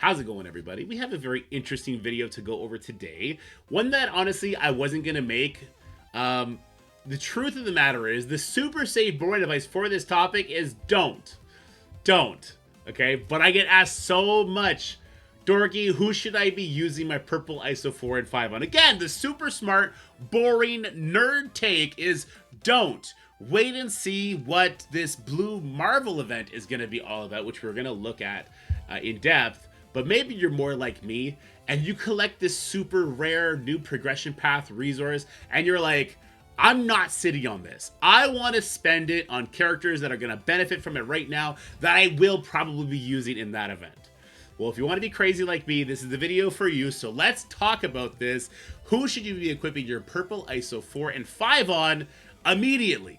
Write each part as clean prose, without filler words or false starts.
How's it going, everybody? We have a very interesting video to go over today. One that, honestly, I wasn't going to make. Um, the truth of the matter is, the super safe boarding device for this topic is don't. Don't. Okay? But I get asked so much, Dorky, who should I be using my purple ISO 4 and 5 on? Again, the super smart, boring, nerd take is don't. Wait and see what this Blue Marvel event is going to be all about, which we're going to look at in depth. But maybe you're more like me and you collect this super rare new progression path resource and you're like, I'm not sitting on this. I want to spend it on characters that are going to benefit from it right now that I will probably be using in that event. Well, if you want to be crazy like me, this is the video for you. So let's talk about this. Who should you be equipping your purple ISO 4 and 5 on immediately?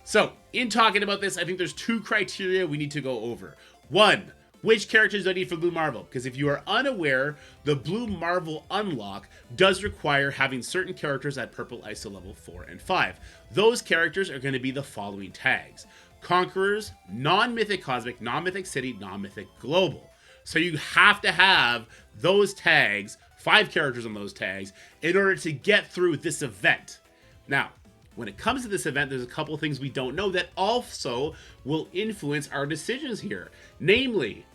So in talking about this, I think there's two criteria we need to go over. One, which characters do I need for Blue Marvel? Because if you are unaware, the Blue Marvel unlock does require having certain characters at purple ISO level 4 and 5. Those characters are going to be the following tags: Conquerors, Non-Mythic Cosmic, Non-Mythic City, Non-Mythic Global. So you have to have those tags, 5 characters on those tags, in order to get through this event. Now, when it comes to this event, there's a couple of things we don't know that also will influence our decisions here. Namely,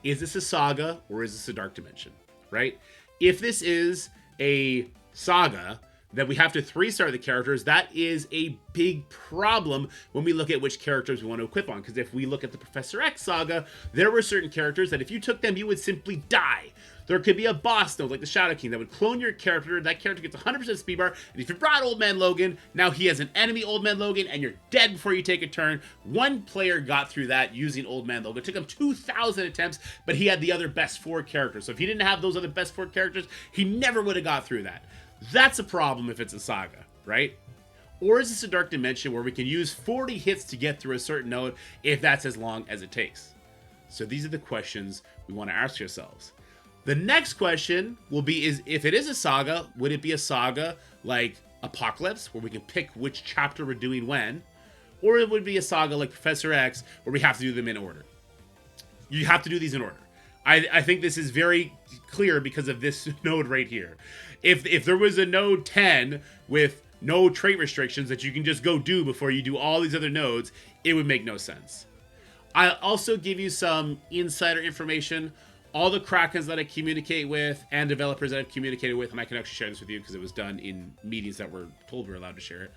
is this a saga or is this a dark dimension, right? If this is a saga, then we have to 3-star the characters. That is a big problem when we look at which characters we want to equip on. Because if we look at the Professor X saga, there were certain characters that if you took them, you would simply die. There could be a boss node like the Shadow King that would clone your character. That character gets 100% speed bar. And if you brought Old Man Logan, now he has an enemy Old Man Logan and you're dead before you take a turn. One player got through that using Old Man Logan. It took him 2,000 attempts, but he had the other best 4 characters. So if he didn't have those other best 4 characters, he never would have got through that. That's a problem if it's a saga, right? Or is this a dark dimension where we can use 40 hits to get through a certain node if that's as long as it takes? So these are the questions we want to ask ourselves. The next question will be, is if it is a saga, would it be a saga like Apocalypse, where we can pick which chapter we're doing when? Or it would be a saga like Professor X, where we have to do them in order. You have to do these in order. I think this is very clear because of this node right here. If there was a node 10 with no trait restrictions that you can just go do before you do all these other nodes, it would make no sense. I'll also give you some insider information. All the Krakens that I communicate with and developers that I've communicated with, and I can actually share this with you because it was done in meetings that we're told we're allowed to share it.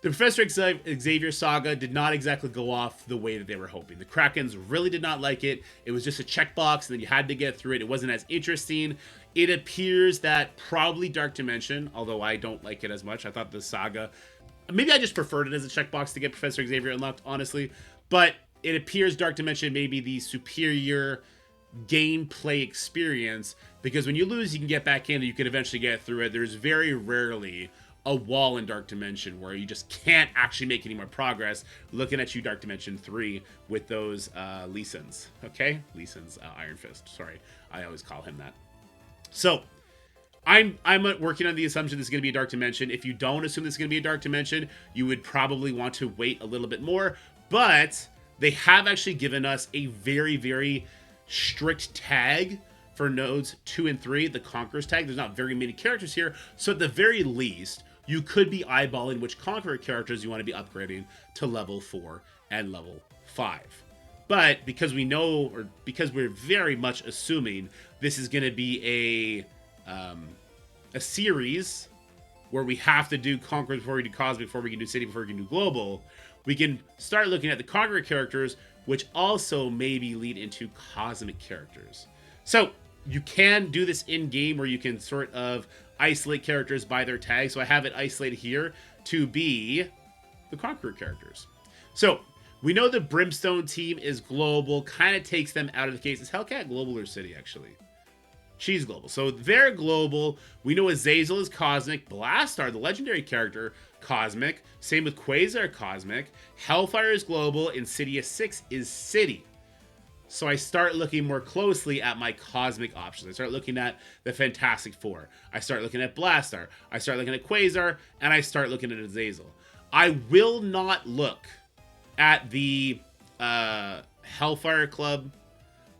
The Professor Xavier saga did not exactly go off the way that they were hoping. The Krakens really did not like it. It was just a checkbox, and then you had to get through it. It wasn't as interesting. It appears that probably Dark Dimension, although I don't like it as much. I thought the saga, maybe I just preferred it as a checkbox to get Professor Xavier unlocked, honestly. But it appears Dark Dimension may be the superior gameplay experience, because when you lose, you can get back in and you can eventually get through it. There's very rarely a wall in Dark Dimension where you just can't actually make any more progress. Looking at you, Dark Dimension 3, with those Lee Sins. Okay? Lee Sins, Iron Fist. Sorry, I always call him that. So, I'm working on the assumption this is going to be a Dark Dimension. If you don't assume this is going to be a Dark Dimension, you would probably want to wait a little bit more. But they have actually given us a very, very strict tag for nodes 2 and 3, the Conquerors tag. There's not very many characters here, so at the very least, you could be eyeballing which Conqueror characters you want to be upgrading to level 4 and level 5. But because we know, or because we're very much assuming this is going to be a series where we have to do Conquerors before we do Cosmic, before we can do City, before we can do Global, we can start looking at the Conqueror characters, which also maybe lead into Cosmic characters. So you can do this in-game where you can sort of isolate characters by their tags. So I have it isolated here to be the Conqueror characters. So we know the Brimstone team is global, kind of takes them out of the case. Is Hellcat global or City, actually? She's global. So they're global. We know Azazel is Cosmic. Blastar, the legendary character, Cosmic. Same with Quasar, Cosmic. Hellfire is global. Insidious 6 is City. So I start looking more closely at my Cosmic options. I start looking at the Fantastic Four. I start looking at Blastar. I start looking at Quasar. And I start looking at Azazel. I will not look at the Hellfire Club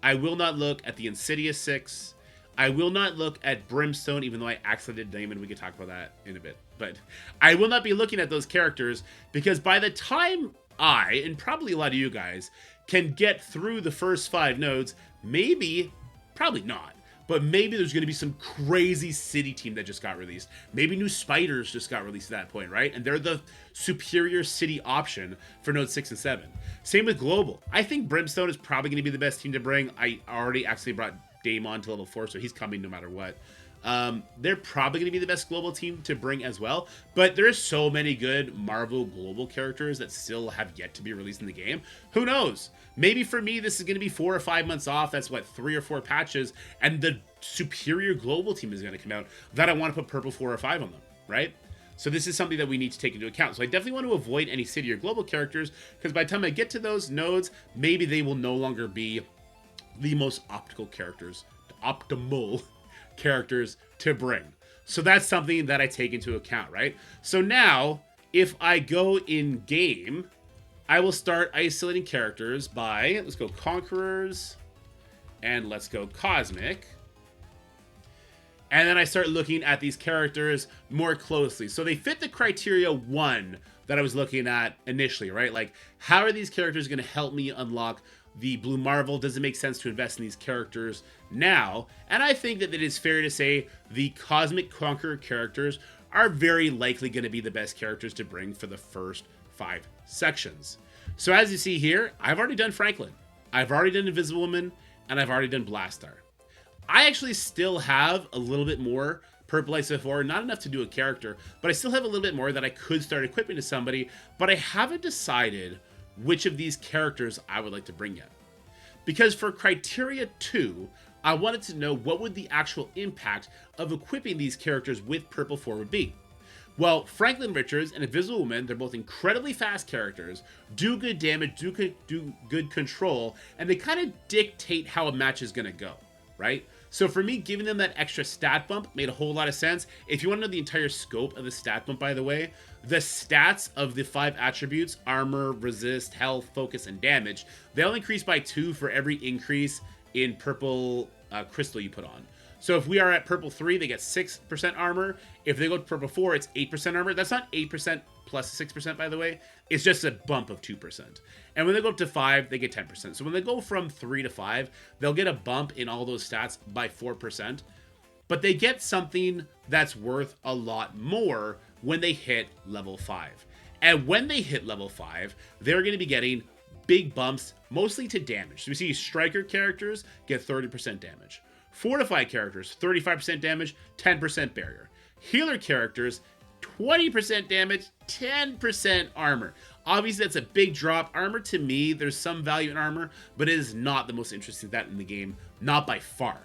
I will not look at the Insidious 6. I will not look at Brimstone, even though I actually did name it. We could talk about that in a bit. But I will not be looking at those characters because by the time I, and probably a lot of you guys, can get through the first 5 nodes, maybe, probably not, but maybe there's going to be some crazy city team that just got released. Maybe new spiders just got released at that point, right? And they're the superior city option for Node 6 and 7. Same with Global. I think Brimstone is probably going to be the best team to bring. I already actually brought Daemon to level 4, so he's coming no matter what. They're probably going to be the best global team to bring as well, but there's so many good Marvel global characters that still have yet to be released in the game. Who knows? Maybe for me, this is going to be 4 or 5 months off. That's what, 3 or 4 patches, and the superior global team is going to come out that I want to put purple 4 or 5 on them, right? So this is something that we need to take into account. So I definitely want to avoid any city or global characters, because by the time I get to those nodes, maybe they will no longer be the most optimal characters to bring. So that's something that I take into account, right? So now, if I go in game, I will start isolating characters by, let's go Conquerors, and let's go Cosmic. And then I start looking at these characters more closely. So they fit the criteria 1 that I was looking at initially, right? Like, how are these characters going to help me unlock the Blue Marvel? Does it make sense to invest in these characters now? And I think that it is fair to say the Cosmic Conqueror characters are very likely going to be the best characters to bring for the first 5 sections. So as you see here, I've already done Franklin, I've already done Invisible Woman, and I've already done Blastar. I actually still have a little bit more Purple ISO4, not enough to do a character, but I still have a little bit more that I could start equipping to somebody, but I haven't decided which of these characters I would like to bring yet. Because for criteria 2, I wanted to know what would the actual impact of equipping these characters with Purple 4 would be. Well, Franklin Richards and Invisible Woman, they're both incredibly fast characters, do good damage, do good control, and they kind of dictate how a match is going to go, right? So for me, giving them that extra stat bump made a whole lot of sense. If you want to know the entire scope of the stat bump, by the way, the stats of the 5 attributes, armor, resist, health, focus, and damage, they'll increase by 2 for every increase in purple crystal you put on. So if we are at purple 3, they get 6% armor. If they go to purple 4, it's 8% armor. That's not 8% plus 6%, by the way. It's just a bump of 2%. And when they go up to 5, they get 10%. So when they go from 3 to 5, they'll get a bump in all those stats by 4%. But they get something that's worth a lot more when they hit level 5. And when they hit level 5, they're going to be getting big bumps, mostly to damage. So we see striker characters get 30% damage. Fortified characters, 35% damage, 10% barrier. Healer characters, 20% damage, 10% armor. Obviously, that's a big drop. Armor, to me, there's some value in armor, but it is not the most interesting stat in the game, not by far.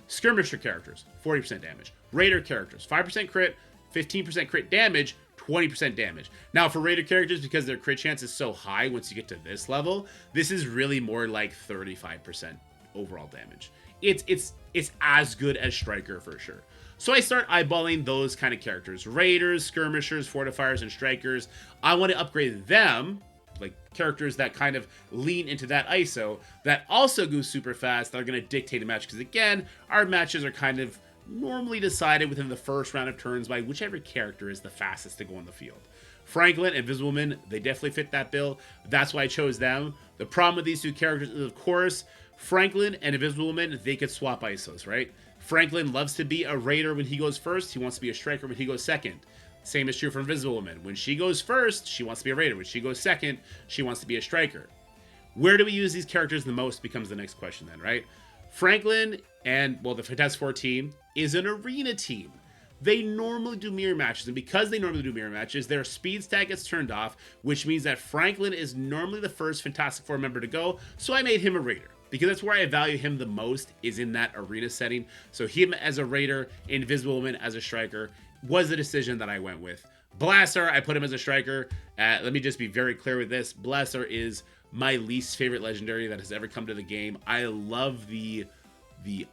Skirmisher characters, 40% damage. Raider characters, 5% crit, 15% crit damage, 20% damage. Now, for Raider characters, because their crit chance is so high once you get to this level, this is really more like 35% overall damage. It's as good as Striker for sure. So I start eyeballing those kind of characters. Raiders, Skirmishers, Fortifiers, and Strikers. I want to upgrade them, like characters that kind of lean into that ISO, that also go super fast, that are going to dictate a match. Because again, our matches are kind of normally decided within the first round of turns by whichever character is the fastest to go on the field. Franklin and Invisible Woman, they definitely fit that bill. That's why I chose them. The problem with these two characters is, of course, Franklin and Invisible Woman, they could swap ISOs, right? Franklin loves to be a Raider when he goes first. He wants to be a Striker when he goes second. Same is true for Invisible Woman. When she goes first, she wants to be a Raider. When she goes second, she wants to be a Striker. Where do we use these characters the most becomes the next question then, right? Franklin and, well, the Fantastic Four team is an arena team. They normally do mirror matches, and because they normally do mirror matches, their speed stat gets turned off, which means that Franklin is normally the first Fantastic Four member to go, so I made him a Raider. Because that's where I value him the most, is in that arena setting. So him as a Raider, Invisible Woman as a Striker, was the decision that I went with. Blastar, I put him as a Striker. Let me just be very clear with this. Blastar is my least favorite legendary that has ever come to the game. I love the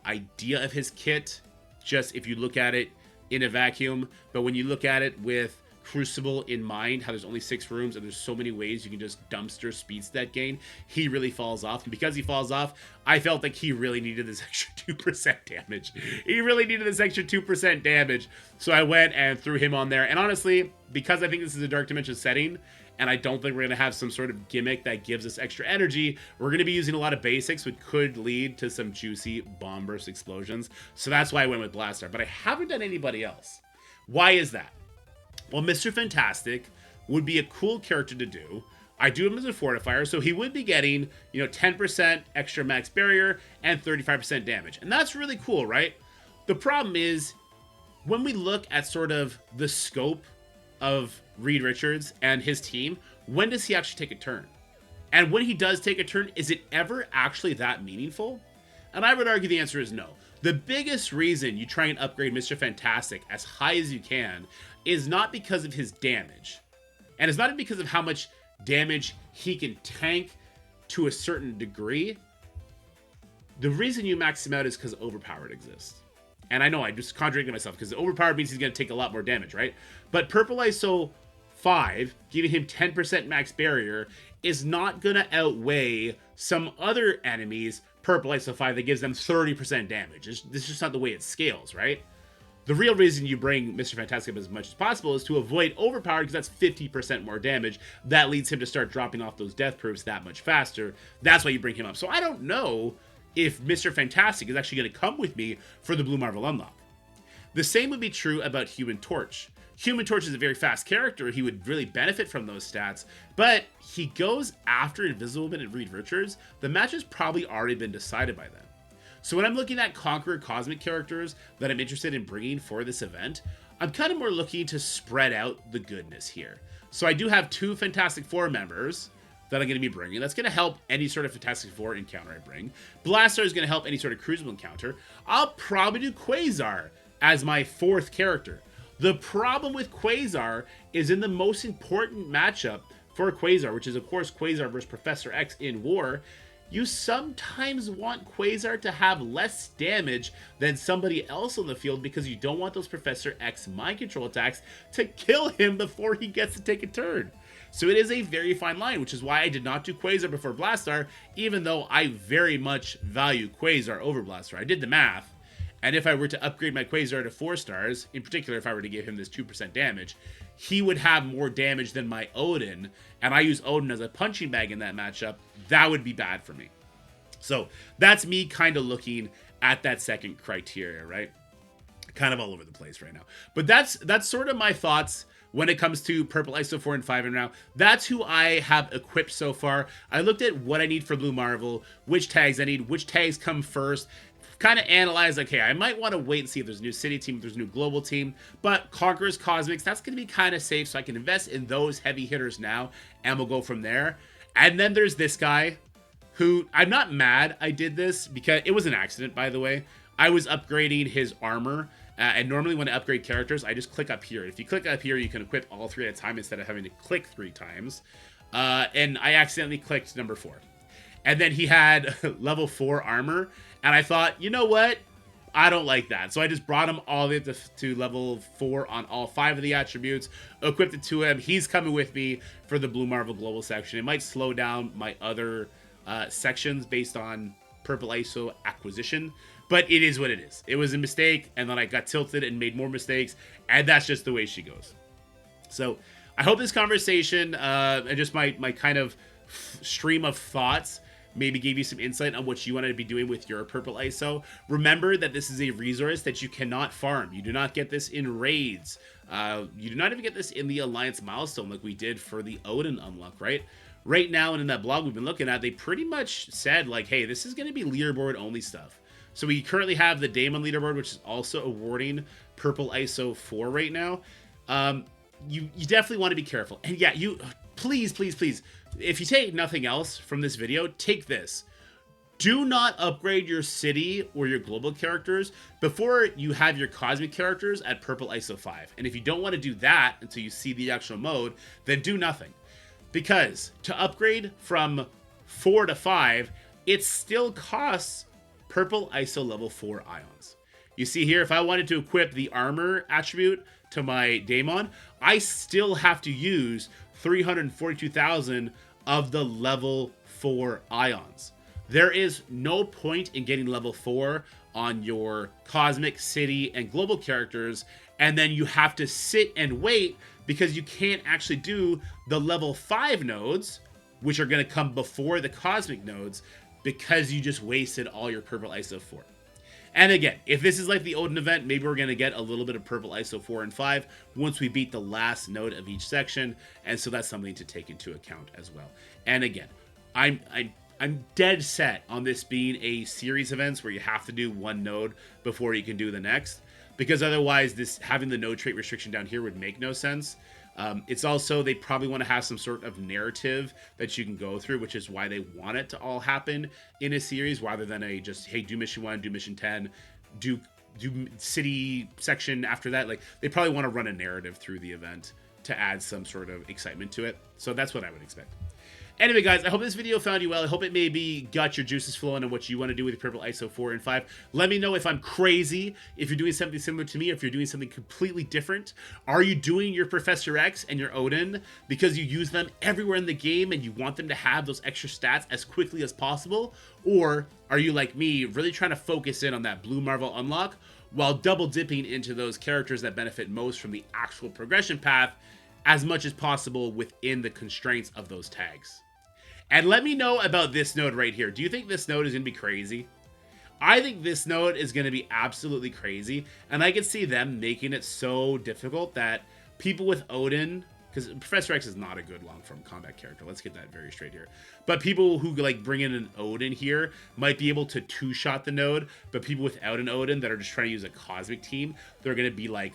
idea of his kit, just if you look at it in a vacuum. But when you look at it with Crucible in mind, how there's only 6 rooms and there's so many ways you can just dumpster speed stat gain, he really falls off. And because he falls off, I felt like he really needed this extra 2% damage. He really needed this extra 2% damage. So I went and threw him on there. And honestly, because I think this is a Dark Dimension setting, and I don't think we're going to have some sort of gimmick that gives us extra energy, we're going to be using a lot of basics, which could lead to some juicy bomb burst explosions. So that's why I went with Blaster. But I haven't done anybody else. Why is that? Well, Mr. Fantastic would be a cool character to do. I do him as a fortifier, so he would be getting, 10% extra max barrier and 35% damage. And that's really cool, right? The problem is, when we look at sort of the scope of Reed Richards and his team, when does he actually take a turn? And when he does take a turn, is it ever actually that meaningful? And I would argue the answer is no. The biggest reason you try and upgrade Mr. Fantastic as high as you can is not because of his damage. And it's not because of how much damage he can tank to a certain degree. The reason you max him out is because Overpowered exists. And I know I'm just contradicting myself, because Overpowered means he's going to take a lot more damage, right? But Purple ISO 5, giving him 10% max barrier, is not going to outweigh some other enemies, Purple ISO 5, that gives them 30% damage. This is just not the way it scales, right? The real reason you bring Mr. Fantastic up as much as possible is to avoid Overpowered, because that's 50% more damage. That leads him to start dropping off those death proofs that much faster. That's why you bring him up. So I don't know if Mr. Fantastic is actually going to come with me for the Blue Marvel unlock. The same would be true about Human Torch. Human Torch is a very fast character. He would really benefit from those stats, but he goes after Invisible Man and Reed Richards. The match has probably already been decided by then. So when I'm looking at Conqueror Cosmic characters that I'm interested in bringing for this event, I'm kind of more looking to spread out the goodness here. So I do have 2 Fantastic Four members that I'm going to be bringing. That's going to help any sort of Fantastic Four encounter I bring. Blaster is going to help any sort of Crucible encounter. I'll probably do Quasar as my 4th character. The problem with Quasar is in the most important matchup for Quasar, which is, of course, Quasar versus Professor X in War, you sometimes want Quasar to have less damage than somebody else on the field, because you don't want those Professor X mind control attacks to kill him before he gets to take a turn. So it is a very fine line, which is why I did not do Quasar before Blastar, even though I very much value Quasar over Blastar. I did the math, and if I were to upgrade my Quasar to 4 stars, in particular if I were to give him this 2% damage, he would have more damage than my Odin, and I use Odin as a punching bag in that matchup. That would be bad for me. So that's me kind of looking at that second criteria, right? Kind of all over the place right now. But that's sort of my thoughts when it comes to Purple ISO 4 and 5 and now. That's who I have equipped so far. I looked at what I need for Blue Marvel, which tags I need, which tags come first, kind of analyze, like, hey, I might want to wait and see if there's a new city team, if there's a new global team, but Conquerors Cosmics, that's going to be kind of safe, so I can invest in those heavy hitters now, and we'll go from there. And then there's this guy, who, I'm not mad I did this, because it was an accident, by the way. I was upgrading his armor, and normally when I upgrade characters, I just click up here. If you click up here, you can equip all 3 at a time instead of having to click 3 times. And I accidentally clicked number 4. And then he had level 4 armor, and I thought, you know what? I don't like that. So I just brought him all the way up to level 4 on all 5 of the attributes, equipped it to him. He's coming with me for the Blue Marvel Global section. It might slow down my other sections based on Purple ISO acquisition, but it is what it is. It was a mistake, and then I got tilted and made more mistakes, and that's just the way she goes. So I hope this conversation and just my kind of stream of thoughts maybe gave you some insight on what you wanted to be doing with your Purple ISO. Remember that this is a resource that you cannot farm. You do not get this in raids. You do not even get this in the Alliance milestone like we did for the Odin unlock, right? Right now, and in that blog we've been looking at, they pretty much said, like, hey, this is going to be leaderboard only stuff. So we currently have the Daemon leaderboard, which is also awarding Purple ISO 4 right now. You definitely want to be careful. And yeah, you please, if you take nothing else from this video, take this. Do not upgrade your city or your global characters before you have your cosmic characters at Purple ISO 5. And if you don't want to do that until you see the actual mode, then do nothing. Because to upgrade from 4 to 5, it still costs Purple ISO level 4 ions. You see here, if I wanted to equip the armor attribute to my daemon, I still have to use 342,000 of the level 4 ions. There is no point in getting level 4 on your cosmic, city, and global characters, and then you have to sit and wait because you can't actually do the level 5 nodes, which are going to come before the cosmic nodes, because you just wasted all your purple ISO 4. And again, if this is like the Odin event, maybe we're going to get a little bit of purple ISO 4 and 5 once we beat the last node of each section, and so that's something to take into account as well. And again, I'm dead set on this being a series of events where you have to do one node before you can do the next, because otherwise this having the node trait restriction down here would make no sense. It's also, they probably want to have some sort of narrative that you can go through, which is why they want it to all happen in a series rather than a just, hey, do mission 1, do mission 10, do city section after that. Like, they probably want to run a narrative through the event to add some sort of excitement to it. So that's what I would expect. Anyway, guys, I hope this video found you well. I hope it maybe got your juices flowing on what you want to do with your purple ISO 4 and 5. Let me know if I'm crazy, if you're doing something similar to me, or if you're doing something completely different. Are you doing your Professor X and your Odin because you use them everywhere in the game and you want them to have those extra stats as quickly as possible? Or are you, like me, really trying to focus in on that Blue Marvel unlock while double dipping into those characters that benefit most from the actual progression path as much as possible within the constraints of those tags? And let me know about this node right here. Do you think this node is going to be crazy? I think this node is going to be absolutely crazy. And I can see them making it so difficult that people with Odin, because Professor X is not a good long-form combat character. Let's get that very straight here. But people who like bring in an Odin here might be able to two-shot the node. But people without an Odin that are just trying to use a cosmic team, they're going to be like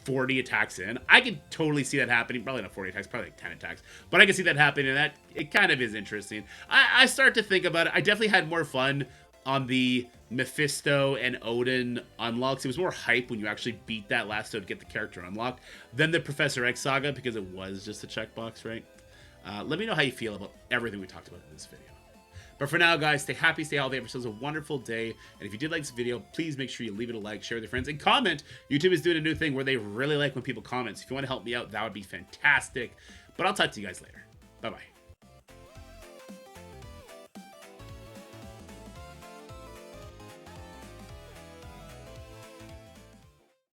40 attacks in. I can totally see that happening. Probably not 40 attacks, probably like 10 attacks. But I can see that happening, and that it kind of is interesting. I start to think about it. I definitely had more fun on the Mephisto and Odin unlocks. It was more hype when you actually beat that last node to get the character unlocked than the Professor X saga, because it was just a checkbox, right? Let me know how you feel about everything we talked about in this video. But for now, guys, stay happy, stay healthy, have yourselves a wonderful day. And if you did like this video, please make sure you leave it a like, share with your friends, and comment. YouTube is doing a new thing where they really like when people comment. So if you want to help me out, that would be fantastic. But I'll talk to you guys later. Bye-bye.